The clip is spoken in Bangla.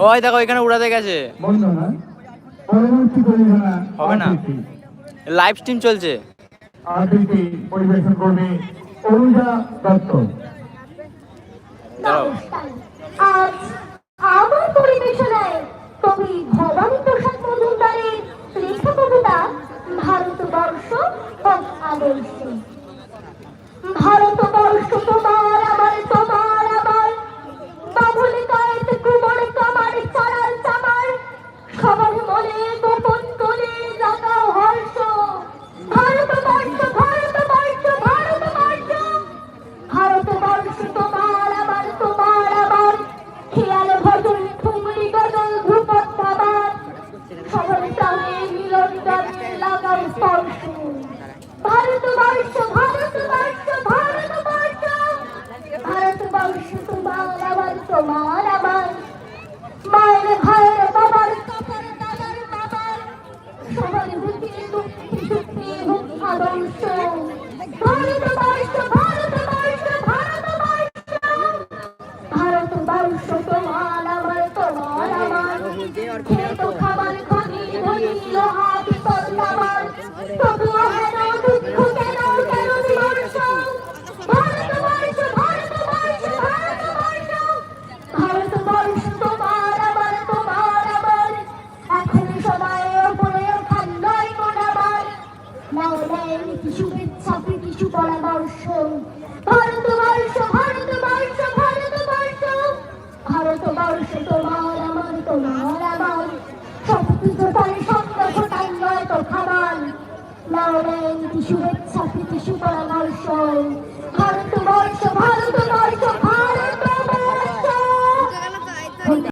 ওই দেখো এখানে উড়াতে গেছে। হবে না, লাইভ স্ট্রিম চলছে। আবৃত্তি পরিবেশন করবে অনুজা দত্ত। আজ আমার পরিবেশনায় কবি ভবানী প্রসাদ মজুমদারের লেখা কবিতা ভারতবর্ষ এক আদর্শ। ভারতবর্ষ তোমার আমার তোমার আমার, বাবুল কায়েত কুমার কামার চালাল চামার, সবার মনে গোপন করে জাগাও হর্ষ। ভারতবর্ষ ভারতবর্ষ ভারতবর্ষ, ভারতবর্ষ তোমার আমার তোমার আমার, খেয়াল ভজন ঠুমরি গজল ধ্রুপদ ধাবার, সবার প্রাণে মিলন গানে লাগাও স্পর্শ। ভারতবর্ষ ভারতবর্ষ ভারতবর্ষ, ভারতবর্ষ তোমার আমার তোমার আমার, মায়ের ভাইয়ের বাবার কাপড় দাদার বাবার, সবার বুকে মুক্তি যুক্তি হোক আদর্শ। ভারতবর্ষ ভারতবর্ষ ভারতবর্ষ, ভারতবর্ষ তোমার আমার তোমার আমার, খেত খাবার খনি ধনি লোহা পিতল তামার, তবুও হেন দুঃখ কেন কেন বিমর্ষ। ভারতবর্ষ ভারতবর্ষ ভারতবর্ষ, ভারতবর্ষ তোমার আমার তোমার আমার, এখন সবাই ওপরে ওঠান নয় কোন আমার, নাও নেয় নীতি শুভেচ্ছা প্রীতি সুপরামর্শ। ভারতবর্ষ ভারতবর্ষ ভারতবর্ষ, ভারতবর্ষ তোমার আমার তোমার আমার, সবকিছুটাই সঙ্গ ঘটাই নয় তো খাবার, নাও নেয় নীতি শুভেচ্ছা প্রীতি সুপরামর্শ। ভারতবর্ষ ভারতবর্ষ ভারত